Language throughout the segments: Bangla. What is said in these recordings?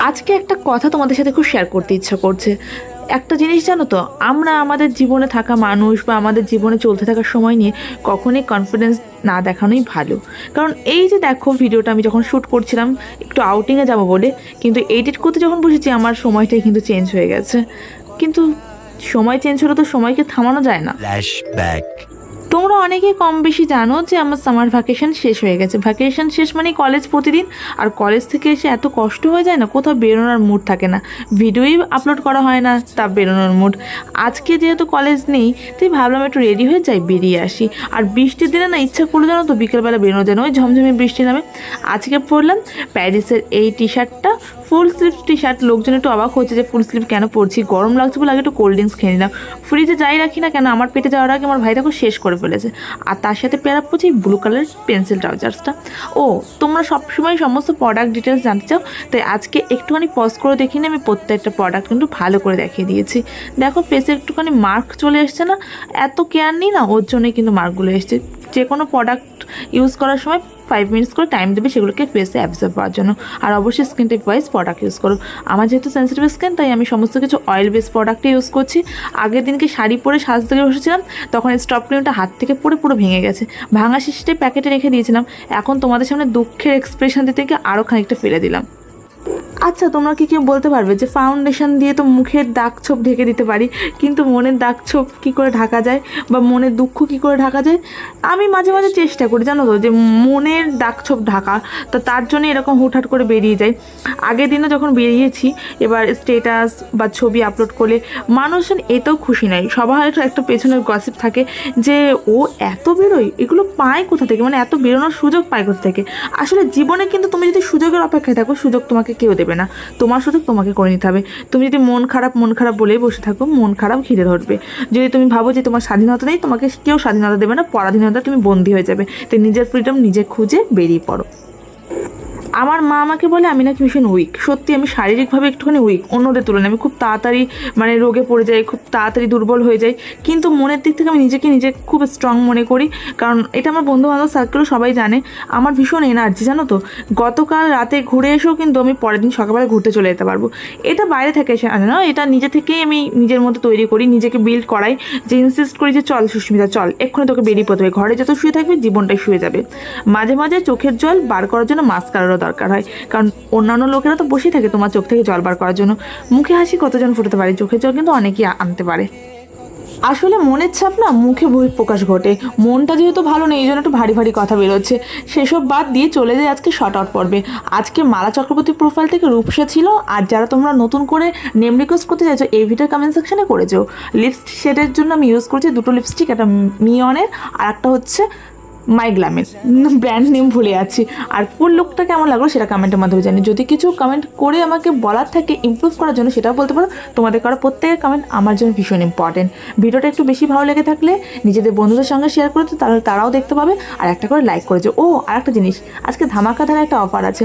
আজকে একটা কথা তোমাদের সাথে খুব শেয়ার করতে ইচ্ছা করছে। একটা জিনিস জানো তো, আমরা আমাদের জীবনে থাকা মানুষ বা আমাদের জীবনে চলতে থাকার সময় নিয়ে কখনোই কনফিডেন্স না দেখানোই ভালো। কারণ এই যে দেখো, ভিডিওটা আমি যখন শ্যুট করছিলাম একটু আউটিংয়ে যাবো বলে, কিন্তু এডিট করতে যখন বসেছি আমার সময়টাই কিন্তু চেঞ্জ হয়ে গেছে। কিন্তু সময় চেঞ্জ হলে তো সময়কে থামানো যায় না। তোমরা অনেকেই কম বেশি জানো যে আমার সামার ভ্যাকেশন শেষ হয়ে গেছে। ভ্যাকেশন শেষ মানে কলেজ প্রতিদিন, আর কলেজ থেকে এসে এত কষ্ট হয়ে যায় না, কোথাও বেরোনোর মুড থাকে না, ভিডিওই আপলোড করা হয় না, তা বেরোনোর মুড। আজকে যেহেতু কলেজ নেই তাই ভাবলাম একটু রেডি হয়ে যাই, বেরিয়ে আসি। আর বৃষ্টির দিনে না ইচ্ছা করলো জানো তো বিকেলবেলা বেরোনো যেন, ওই ঝমঝমে বৃষ্টি নামে। আজকে পরলাম প্যারিসের এই টি শার্টটা, ফুল স্লিভ টি শার্ট। লোকজন একটু অবাক হচ্ছে যে ফুল স্লিভ কেন পরছি, গরম লাগছে বলে আগে একটু কোল্ড ড্রিঙ্কস খেয়ে নিলাম। ফ্রিজে যাই রাখি না কেন, আমার পেটে যাওয়ার আগে আমার ভাই দেখো শেষ করে ফেলেছে। আর তার সাথে পেয়ার আপ করছি ব্লু কালারের পেন্সিল ট্রাউজার্সটা। ও তোমরা সবসময় সমস্ত প্রোডাক্ট ডিটেলস জানতে চাও, তাই আজকে একটুখানি পজ করে দেখিনি, আমি প্রত্যেকটা প্রোডাক্ট কিন্তু ভালো করে দেখিয়ে দিয়েছি। দেখো ফেসে একটুখানি মার্ক চলে এসছে না, এত কেয়ার নিই না, ওর জন্যই কিন্তু মার্কগুলো এসছে। যে কোনো প্রোডাক্ট ইউজ করার সময় 5 মিনিটস করে টাইম দেবে সেগুলোকে ফেসে অ্যাবজর্ব করার জন্য। আর অবশ্যই skin type wise product use করো। আমার যেহেতু সেন্সিটিভ স্কিন তাই আমি সমস্ত কিছু অয়েল বেস প্রোডাক্টই ইউজ করছি। আগের দিনকে শাড়ি পরে সাজতে গিয়ে বসেছিলাম, তখন স্টপ ক্রিমটা হাত থেকে পড়ে পুরো ভেঙে গেছে, ভাঙা শিশিতে প্যাকেটে রেখে দিয়েছিলাম। এখন তোমাদের সামনে দুঃখের এক্সপ্রেশন দিতে গিয়ে আরও খানিকটা ফেলে দিলাম। আচ্ছা তোমরা কি কেউ বলতে পারবে যে ফাউন্ডেশন দিয়ে তো মুখের দাগ ছোপ ঢেকে দিতে পারি, কিন্তু মনের দাগ ছোপ কী করে ঢাকা যায় বা মনের দুঃখ কী করে ঢাকা যায়? আমি মাঝে মাঝে চেষ্টা করি জানো তো যে মনের দাগ ছোপ ঢাকা, তো তার জন্য এরকম হুটহাট করে বেরিয়ে যায়। আগের দিনও যখন বেরিয়েছি, এবার স্টেটাস বা ছবি আপলোড করলে মানুষজন এতেও খুশি নয়, সবার হয়তো একটা পেছনের গসিপ থাকে যে ও এত বেরোয়, এগুলো পায় কোথা থেকে, মানে এত বেরোনোর সুযোগ পায় কোথা থেকে। আসলে জীবনে কিন্তু তুমি যদি সুযোগের অপেক্ষায় থাকো, সুযোগ তোমাকে কেউ দেবে না, তোমার সুযোগ তোমাকে করে নিতে হবে। তুমি যদি মন খারাপ বলেই বসে থাকো, মন খারাপ ঘিরে ধরবে। যদি তুমি ভাবো যে তোমার স্বাধীনতা নেই, তোমাকে কেউ স্বাধীনতা দেবে না, পরাধীনতা তুমি বন্দী হয়ে যাবে। তাই নিজের ফ্রিডম নিজে খুঁজে বেরিয়ে পড়ো। আমার মা আমাকে বলে আমি নাকি ভীষণ উইক। সত্যি আমি শারীরিকভাবে একটুখানি উইক, অন্যদের তুলনায় আমি খুব তাড়াতাড়ি মানে রোগে পড়ে যাই, খুব তাড়াতাড়ি দুর্বল হয়ে যাই। কিন্তু মনের দিক থেকে আমি নিজে খুব স্ট্রং মনে করি, কারণ এটা আমার বন্ধুবান্ধব সার্কেলও সবাই জানে আমার ভীষণ এনার্জি জানো তো। গতকাল রাতে ঘুরে এসেও কিন্তু আমি পরের দিন সকালবেলা ঘুরতে চলে যেতে পারবো। এটা বাইরে থেকে এসে আনে না, এটা নিজে থেকেই আমি নিজের মধ্যে তৈরি করি, নিজেকে বিল্ড করাই, যে ইনসিস্ট করি যে চল সুস্মিতা চল, এক্ষুনি তোকে বেরিয়ে পড়তে হবে, ঘরে যত শুয়ে থাকবি জীবনটাই শুয়ে যাবে। মাঝে মাঝে চোখের জল বার করার জন্য মাস্কারারও দরকার হয়, কারণ অন্যান্য লোকেরা তো বসেই থাকে তোমার চোখ থেকে জল বার করার জন্য। মুখে হাসি কতজন ফুটাতে পারে, চোখের জল কিন্তু অনেকেই আনতে পারে। আসলে মনের ছাপ না মুখে বহিঃপ্রকাশ ঘটে। মনটা যেহেতু ভালো নেই, এই জন্য একটু ভারী ভারী কথা বেরোচ্ছে। সেসব বাদ দিয়ে চলে যায় আজকে শর্ট আউট পর্বে। আজকে মালা চক্রবর্তী প্রোফাইল থেকে রূপসা ছিল, আর যারা তোমরা নতুন করে নেম রিকোয়েস্ট করতে চাইছো এই ভিডিওর কমেন্ট সেকশনে করেছো। লিপস্টিক শেডের জন্য আমি ইউজ করছি দুটো লিপস্টিক, একটা মিয়নের আর একটা হচ্ছে মাইগ্লামের, ব্র্যান্ড নেম ভুলে যাচ্ছি। আর ফুল লুকটা কেমন লাগলো সেটা কমেন্টের মাধ্যমে জানি। যদি কিছু কমেন্ট করে আমাকে বলার থাকে ইমপ্রুভ করার জন্য সেটাও বলতে পারো। তোমাদের করা প্রত্যেকের কমেন্ট আমার জন্য ভীষণ ইম্পর্টেন্ট। ভিডিওটা একটু বেশি ভালো লেগে থাকলে নিজেদের বন্ধুদের সঙ্গে শেয়ার করে দিও, তাহলে তারাও দেখতে পাবে, আর একটা করে লাইক করে দিও। ও আর একটা জিনিস, আজকে ধামাকাধার একটা অফার আছে।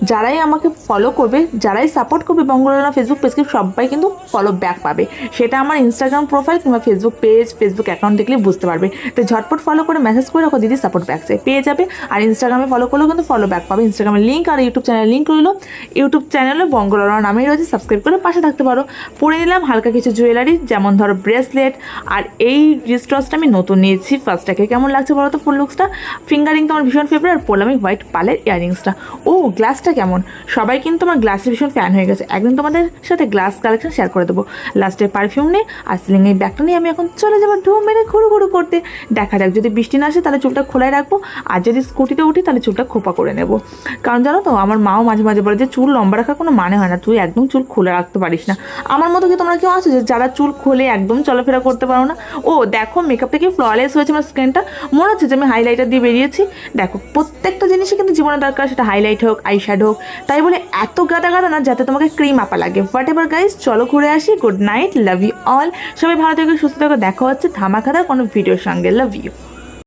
যারাই আমাকে ফলো করবে, যারাই সাপোর্ট করবে বঙ্গলনা ফেসবুক পেজকে, সবাই কিন্তু ফলো ব্যাক পাবে। সেটা আমার ইনস্টাগ্রাম প্রোফাইল কিংবা ফেসবুক পেজ, ফেসবুক অ্যাকাউন্ট দেখলে বুঝতে পারবে। তো ঝটপট ফলো করে মেসেজ করে রাখো দিদি সাপোর্ট ব্যাক চাই, পেয়ে যাবে। আর ইনস্টাগ্রামে ফলো করলেও কিন্তু ফলো ব্যাক পাবে। ইনস্টাগ্রামের লিঙ্ক আর ইউটিউব চ্যানেলের লিঙ্ক রইল। ইউটিউব চ্যানেলে বঙ্গলনা নামেই রয়েছে, সাবস্ক্রাইব করে পাশে থাকতে পারো। পরে নিলাম হালকা কিছু জুয়েলারি, যেমন ধরো ব্রেসলেট, আর এই রিস্টসটা আমি নতুন নিয়েছি ফার্স্টটাকে। কেমন লাগছে বলো তো ফুল লুকসটা? ফিঙ্গারিং তো আমার ভীষণ ফেভারিট, আর পরলাম এই হোয়াইট পালের ইয়ারিংসটা। ও গ্লাসটা কেমন, সবাই কিন্তু আমার গ্লাসের ভীষণ ফ্যান হয়ে গেছে। একদিন তোমাদের সাথে গ্লাস কালেকশন শেয়ার করে দেবো। লাস্টের পারফিউম নিয়ে আর সিলিং এই ব্যাগটা নিয়ে আমি এখন চলে যাবো ঢু মেরে ঘুরু করতে। দেখা যাক, যদি বৃষ্টি না আসে তাহলে চুলটা খোলাই রাখবো, আর যদি স্কুটিতে উঠি তাহলে চুলটা খোপা করে নেবো। কারণ জানো তো আমার মাও মাঝে মাঝে বলে যে চুল লম্বা রাখার কোনো মানে হয় না, তুই একদম চুল খুলে রাখতে পারিস না। আমার মতো কি তোমরা কেউ আছো যে যারা চুল খুলে একদম চলাফেরা করতে পারো না? ও দেখো মেকআপটা কি ফ্ললেস হয়েছে আমার স্কিনটা, মনে হচ্ছে যে আমি হাইলাইটার দিয়ে বেরিয়েছি। দেখো প্রত্যেকটা জিনিসই কিন্তু জীবনে দরকার, সেটা হাইলাইট হোক আইশ্যাডো হোক, তাই বলে এত গাদা না যাতে তোমাকে ক্রিম আপা লাগে। হোয়াট এভার গাইজ, চলো ঘুরে আসি। Good night, love you all. সবাই ভালো থেকো, সুস্থ থেকো। দেখা হচ্ছে ধামাকাদার কোনো ভিডিওর সঙ্গে। Love you.